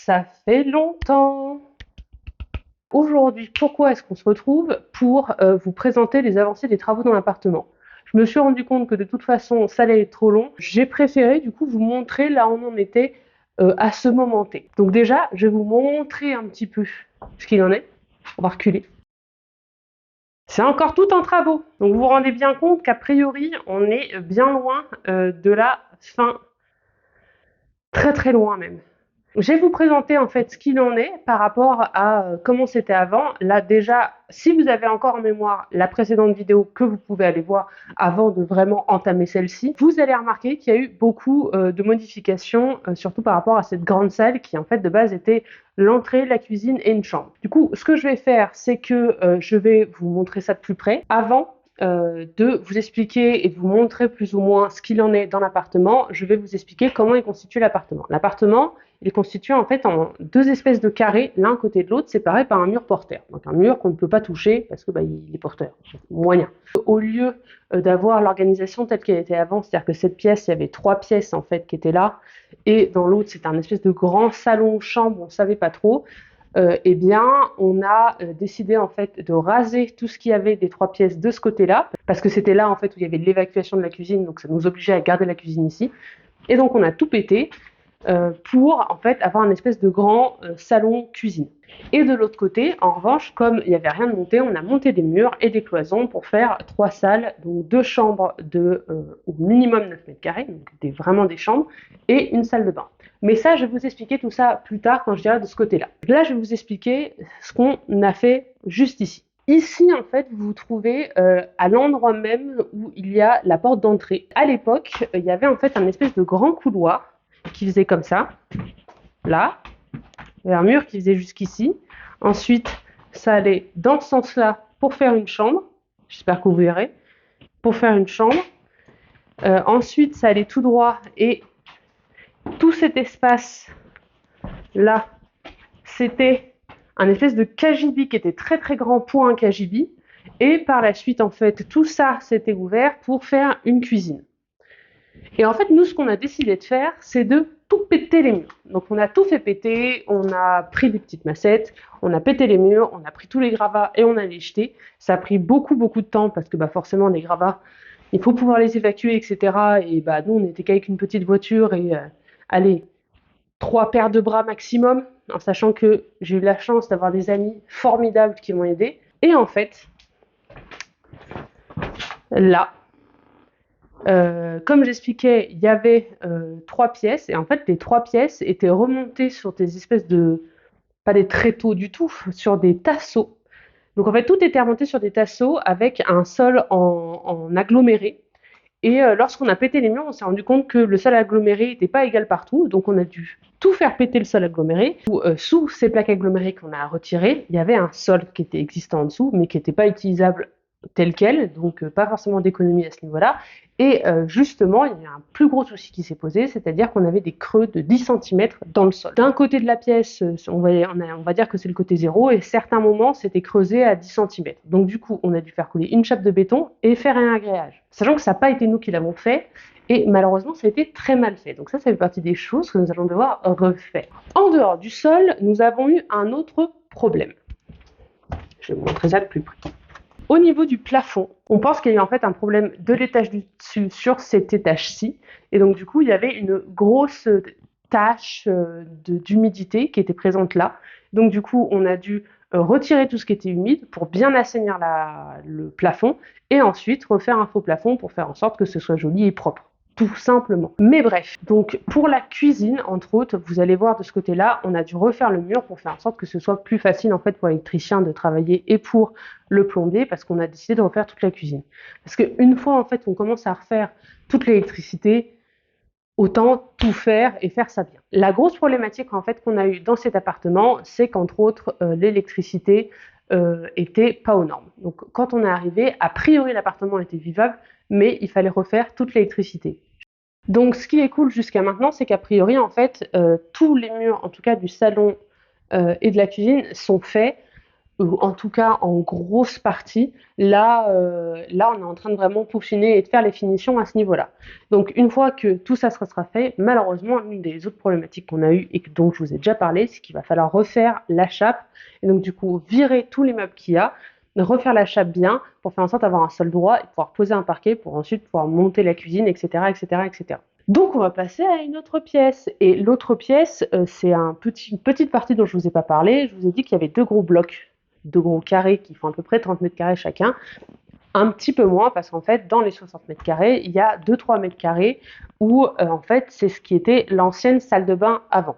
ça fait longtemps. Aujourd'hui, pourquoi est-ce qu'on se retrouve pour vous présenter les avancées des travaux dans l'appartement? Je me suis rendu compte que de toute façon, ça allait être trop long. J'ai préféré du coup vous montrer là où on en était à ce moment T. Donc déjà, je vais vous montrer un petit peu ce qu'il en est. On va reculer. C'est encore tout en travaux. Donc vous vous rendez bien compte qu'a priori, on est bien loin de la fin. Très très loin même. Je vais vous présenter en fait ce qu'il en est par rapport à comment c'était avant. Là déjà, si vous avez encore en mémoire la précédente vidéo que vous pouvez aller voir avant de vraiment entamer celle-ci, vous allez remarquer qu'il y a eu beaucoup de modifications, surtout par rapport à cette grande salle qui en fait de base était l'entrée, la cuisine et une chambre. Du coup, ce que je vais faire, c'est que je vais vous montrer ça de plus près avant de vous expliquer et de vous montrer plus ou moins ce qu'il en est dans l'appartement. Je vais vous expliquer comment est constitué l'appartement. L'appartement, il est constitué en fait en deux espèces de carrés, l'un côté de l'autre, séparés par un mur porteur. Donc un mur qu'on ne peut pas toucher parce que il est porteur, moyen. Au lieu d'avoir l'organisation telle qu'elle était avant, c'est-à-dire que cette pièce, il y avait trois pièces en fait qui étaient là, et dans l'autre c'était un espèce de grand salon chambre, on ne savait pas trop. Eh bien, on a décidé en fait de raser tout ce qu'il y avait des trois pièces de ce côté-là, parce que c'était là en fait où il y avait l'évacuation de la cuisine, donc ça nous obligeait à garder la cuisine ici. Et donc on a tout pété pour en fait avoir un espèce de grand salon cuisine. Et de l'autre côté, en revanche, comme il n'y avait rien de monté, on a monté des murs et des cloisons pour faire trois salles, donc deux chambres de au minimum 9 mètres carrés, donc vraiment des chambres, et une salle de bain. Mais ça, je vais vous expliquer tout ça plus tard quand je dirai de ce côté-là. Là, je vais vous expliquer ce qu'on a fait juste ici. Ici, en fait, vous vous trouvez à l'endroit même où il y a la porte d'entrée. À l'époque, il y avait en fait un espèce de grand couloir qui faisait comme ça, là, et un mur qui faisait jusqu'ici. Ensuite, ça allait dans ce sens-là pour faire une chambre. J'espère que vous verrez. Pour faire une chambre. Ensuite, ça allait tout droit et tout cet espace-là, c'était un espèce de cagibi qui était très très grand pour un cagibi. Et par la suite, en fait, tout ça s'était ouvert pour faire une cuisine. Et en fait, nous, ce qu'on a décidé de faire, c'est de tout péter les murs. Donc, on a tout fait péter, on a pris des petites massettes, on a pété les murs, on a pris tous les gravats et on a les jetés. Ça a pris beaucoup, beaucoup de temps parce que forcément, les gravats, il faut pouvoir les évacuer, etc. Et nous, on n'était qu'avec une petite voiture et, allez, 3 paires de bras maximum, en sachant que j'ai eu la chance d'avoir des amis formidables qui m'ont aidé. Et en fait, là, comme j'expliquais, il y avait 3 pièces, et en fait, les 3 pièces étaient remontées sur des espèces de, pas des tréteaux du tout, sur des tasseaux. Donc en fait, tout était remonté sur des tasseaux avec un sol en aggloméré. Et lorsqu'on a pété les murs, on s'est rendu compte que le sol aggloméré n'était pas égal partout, donc on a dû tout faire péter le sol aggloméré. Sous ces plaques agglomérées qu'on a retirées, il y avait un sol qui était existant en dessous, mais qui n'était pas utilisable tel quel, donc pas forcément d'économie à ce niveau-là. Et justement, il y a un plus gros souci qui s'est posé, c'est-à-dire qu'on avait des creux de 10 cm dans le sol. D'un côté de la pièce, on va dire que c'est le côté 0, et certains moments, c'était creusé à 10 cm. Donc du coup, on a dû faire couler une chape de béton et faire un agréage. Sachant que ça n'a pas été nous qui l'avons fait, et malheureusement, ça a été très mal fait. Donc ça fait partie des choses que nous allons devoir refaire. En dehors du sol, nous avons eu un autre problème. Je vais vous montrer ça de plus près. Au niveau du plafond, on pense qu'il y a eu en fait un problème de l'étage du dessus sur cet étage-ci. Et donc du coup, il y avait une grosse tache d'humidité qui était présente là. Donc du coup, on a dû retirer tout ce qui était humide pour bien assainir le plafond et ensuite refaire un faux plafond pour faire en sorte que ce soit joli et propre. Tout simplement. Mais bref, donc pour la cuisine, entre autres, vous allez voir de ce côté-là, on a dû refaire le mur pour faire en sorte que ce soit plus facile en fait pour l'électricien de travailler et pour le plombier, parce qu'on a décidé de refaire toute la cuisine. Parce qu'une fois en fait on commence à refaire toute l'électricité, autant tout faire et faire ça bien. La grosse problématique en fait qu'on a eue dans cet appartement, c'est qu'entre autres l'électricité était pas aux normes. Donc quand on est arrivé, a priori l'appartement était vivable, mais il fallait refaire toute l'électricité. Donc ce qui est cool jusqu'à maintenant, c'est qu'a priori en fait tous les murs, en tout cas du salon et de la cuisine, sont faits. ou en tout cas en grosse partie. Là, là, on est en train de vraiment peaufiner et de faire les finitions à ce niveau-là. Donc une fois que tout ça sera fait, malheureusement, une des autres problématiques qu'on a eues et dont je vous ai déjà parlé, c'est qu'il va falloir refaire la chape et donc du coup virer tous les meubles qu'il y a, refaire la chape bien pour faire en sorte d'avoir un sol droit et pouvoir poser un parquet pour ensuite pouvoir monter la cuisine, etc., etc., etc. Donc on va passer à une autre pièce. Et l'autre pièce, c'est une petite partie dont je vous ai pas parlé. Je vous ai dit qu'il y avait deux gros blocs, deux gros carrés qui font à peu près 30 mètres carrés chacun. Un petit peu moins parce qu'en fait, dans les 60 mètres carrés, il y a 2-3 mètres carrés où en fait, c'est ce qui était l'ancienne salle de bain avant.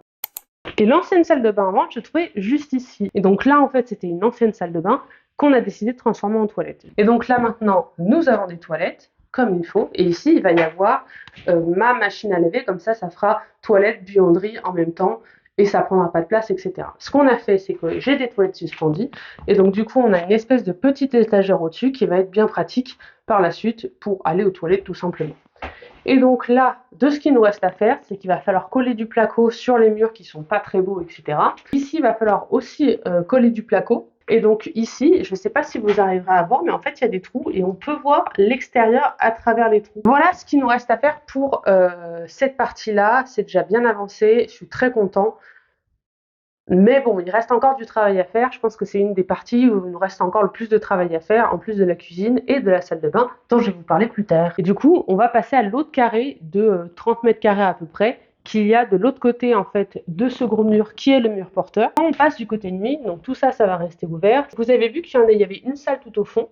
Et l'ancienne salle de bain avant, je trouvais juste ici. Et donc là, en fait, c'était une ancienne salle de bain qu'on a décidé de transformer en toilette. Et donc là, maintenant, nous avons des toilettes comme il faut. Et ici, il va y avoir ma machine à laver. Comme ça fera toilette, buanderie en même temps. Et ça prendra pas de place, etc. Ce qu'on a fait, c'est que j'ai des toilettes suspendues. Et donc, du coup, on a une espèce de petite étagère au-dessus qui va être bien pratique par la suite pour aller aux toilettes, tout simplement. Et donc là, de ce qu'il nous reste à faire, c'est qu'il va falloir coller du placo sur les murs qui sont pas très beaux, etc. Ici, il va falloir aussi coller du placo. Et donc ici, je ne sais pas si vous arriverez à voir, mais en fait, il y a des trous et on peut voir l'extérieur à travers les trous. Voilà ce qu'il nous reste à faire pour cette partie-là. C'est déjà bien avancé, je suis très content. Mais bon, il reste encore du travail à faire. Je pense que c'est une des parties où il nous reste encore le plus de travail à faire, en plus de la cuisine et de la salle de bain, dont je vais vous parler plus tard. Et du coup, on va passer à l'autre carré de 30 mètres carrés à peu près, qu'il y a de l'autre côté en fait de ce gros mur qui est le mur porteur. On passe du côté nuit, donc tout ça, ça va rester ouvert. Vous avez vu qu'il y avait une salle tout au fond.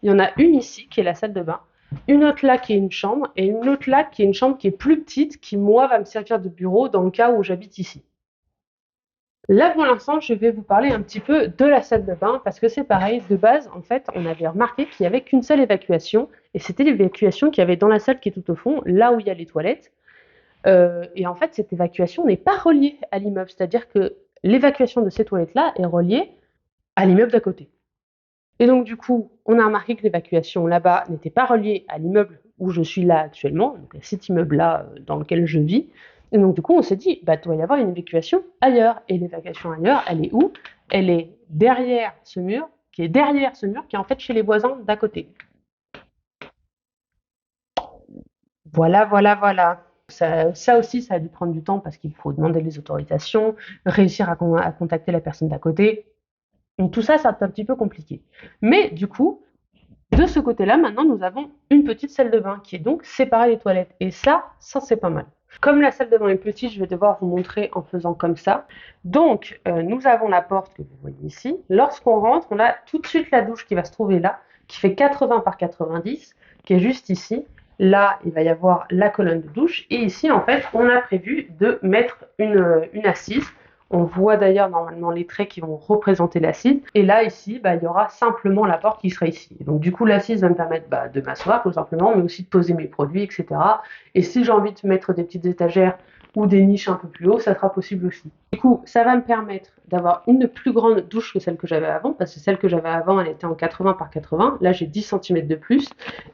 Il y en a une ici qui est la salle de bain. Une autre là qui est une chambre et une autre là qui est une chambre qui est plus petite, qui moi va me servir de bureau dans le cas où j'habite ici. Là, pour l'instant, je vais vous parler un petit peu de la salle de bain parce que c'est pareil. De base, en fait, on avait remarqué qu'il n'y avait qu'une seule évacuation et c'était l'évacuation qu'il y avait dans la salle qui est tout au fond, là où il y a les toilettes. Et en fait, cette évacuation n'est pas reliée à l'immeuble, c'est-à-dire que l'évacuation de ces toilettes-là est reliée à l'immeuble d'à côté. Et donc, du coup, on a remarqué que l'évacuation là-bas n'était pas reliée à l'immeuble où je suis là actuellement, donc à cet immeuble-là dans lequel je vis. Et donc, du coup, on s'est dit, bah, il doit y avoir une évacuation ailleurs. Et l'évacuation ailleurs, elle est où? Elle est derrière ce mur, qui est derrière ce mur, qui est en fait chez les voisins d'à côté. Voilà, voilà, voilà. Ça aussi, ça a dû prendre du temps parce qu'il faut demander les autorisations, réussir à contacter la personne d'à côté. Donc tout ça, c'est un petit peu compliqué. Mais du coup, de ce côté-là, maintenant, nous avons une petite salle de bain qui est donc séparée des toilettes. Et ça c'est pas mal. Comme la salle de bain est petite, je vais devoir vous montrer en faisant comme ça. Donc, nous avons la porte que vous voyez ici. Lorsqu'on rentre, on a tout de suite la douche qui va se trouver là, qui fait 80 par 90, qui est juste ici. Là, il va y avoir la colonne de douche. Et ici, en fait, on a prévu de mettre une assise. On voit d'ailleurs normalement les traits qui vont représenter l'assise. Et là, ici, il y aura simplement la porte qui sera ici. Donc du coup, l'assise va me permettre de m'asseoir tout simplement, mais aussi de poser mes produits, etc. Et si j'ai envie de mettre des petites étagères ou des niches un peu plus haut, ça sera possible aussi. Du coup, ça va me permettre d'avoir une plus grande douche que celle que j'avais avant, parce que celle que j'avais avant, elle était en 80 par 80. Là, j'ai 10 cm de plus.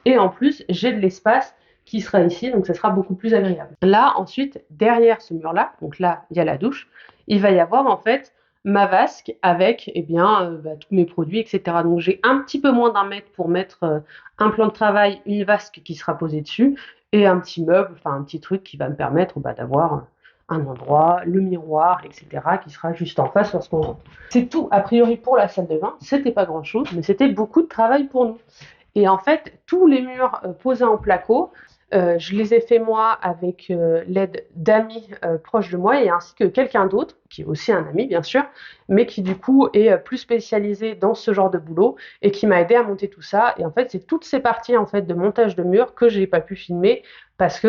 Et en plus, j'ai de l'espace qui sera ici, donc ça sera beaucoup plus agréable. Là, ensuite, derrière ce mur-là, donc là, il y a la douche, il va y avoir en fait ma vasque avec tous mes produits, etc. Donc j'ai un petit peu moins d'un mètre pour mettre un plan de travail, une vasque qui sera posée dessus, et un petit meuble, enfin un petit truc qui va me permettre d'avoir un endroit, le miroir, etc. qui sera juste en face lorsqu'on rentre. C'est tout, a priori, pour la salle de bain. C'était pas grand-chose, mais c'était beaucoup de travail pour nous. Et en fait, tous les murs posés en placo, je les ai fait moi avec l'aide d'amis proches de moi et ainsi que quelqu'un d'autre, qui est aussi un ami bien sûr, mais qui du coup est plus spécialisé dans ce genre de boulot et qui m'a aidé à monter tout ça. Et en fait, c'est toutes ces parties en fait de montage de murs que j'ai pas pu filmer parce que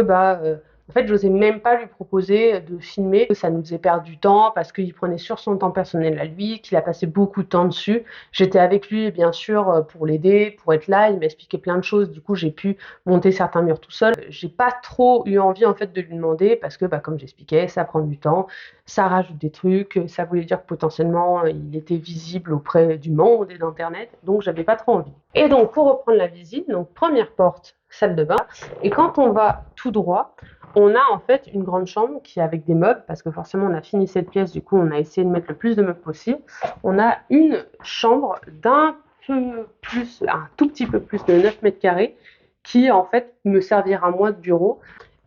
en fait, j'osais même pas lui proposer de filmer, ça nous faisait perdre du temps parce qu'il prenait sur son temps personnel à lui, qu'il a passé beaucoup de temps dessus. J'étais avec lui, bien sûr, pour l'aider, pour être là, il m'expliquait plein de choses, du coup j'ai pu monter certains murs tout seul. J'ai pas trop eu envie en fait de lui demander parce que comme j'expliquais, ça prend du temps, ça rajoute des trucs, ça voulait dire que potentiellement il était visible auprès du monde et d'internet, donc j'avais pas trop envie. Et donc pour reprendre la visite, donc première porte, salle de bain, et quand on va tout droit, On a en fait une grande chambre qui est avec des meubles, parce que forcément on a fini cette pièce, du coup on a essayé de mettre le plus de meubles possible. On a une chambre d'un peu plus, un tout petit peu plus de 9 mètres carrés, qui en fait me servira moi de bureau.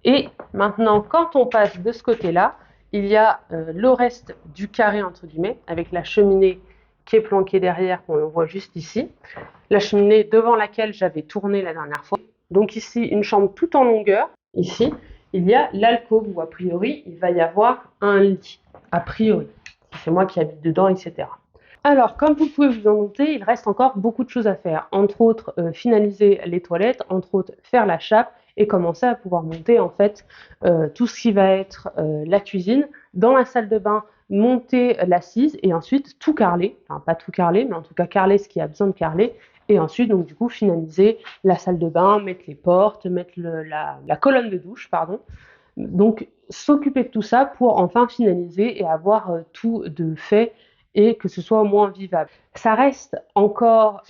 Et maintenant, quand on passe de ce côté-là, il y a le reste du carré, entre guillemets, avec la cheminée qui est planquée derrière, qu'on voit juste ici. La cheminée devant laquelle j'avais tourné la dernière fois. Donc ici, une chambre tout en longueur. Ici, il y a l'alcôve où a priori, il va y avoir un lit, a priori. C'est moi qui habite dedans, etc. Alors, comme vous pouvez vous en douter, il reste encore beaucoup de choses à faire. Entre autres, finaliser les toilettes, entre autres, faire la chape et commencer à pouvoir monter en fait tout ce qui va être la cuisine. Dans la salle de bain, monter l'assise et ensuite tout carreler. Enfin, pas tout carreler, mais en tout cas carreler ce qui a besoin de carreler. Et ensuite, donc du coup, finaliser la salle de bain, mettre les portes, mettre la colonne de douche, pardon. Donc, s'occuper de tout ça pour enfin finaliser et avoir tout de fait et que ce soit au moins vivable. Ça reste encore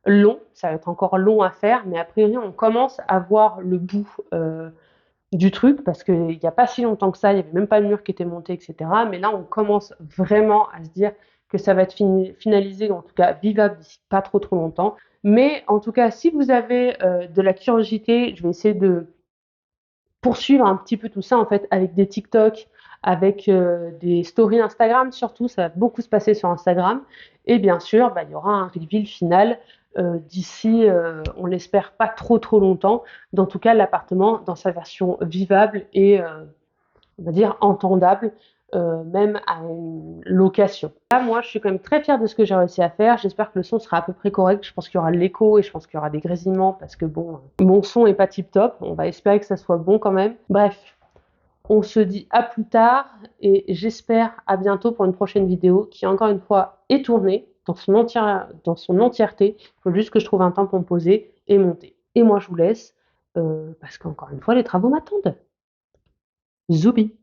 long, ça va être encore long à faire, mais a priori, on commence à voir le bout du truc parce qu'il n'y a pas si longtemps que ça, il n'y avait même pas de mur qui était monté, etc. Mais là, on commence vraiment à se dire que ça va être finalisé, en tout cas vivable d'ici pas trop longtemps. Mais en tout cas, si vous avez de la curiosité, je vais essayer de poursuivre un petit peu tout ça en fait avec des TikTok, avec des stories Instagram surtout, ça va beaucoup se passer sur Instagram. Et bien sûr, bah, il y aura un reveal final d'ici, on l'espère, pas trop longtemps. Dans tout cas, l'appartement dans sa version vivable et on va dire entendable, même à une location. Là, moi, je suis quand même très fière de ce que j'ai réussi à faire. J'espère que le son sera à peu près correct. Je pense qu'il y aura de l'écho et je pense qu'il y aura des grésillements parce que bon, mon son est pas tip top. On va espérer que ça soit bon quand même. Bref, on se dit à plus tard et j'espère à bientôt pour une prochaine vidéo qui, encore une fois, est tournée dans son entièreté. Il faut juste que je trouve un temps pour me poser et monter. Et moi, je vous laisse parce qu'encore une fois, les travaux m'attendent. Zoubi!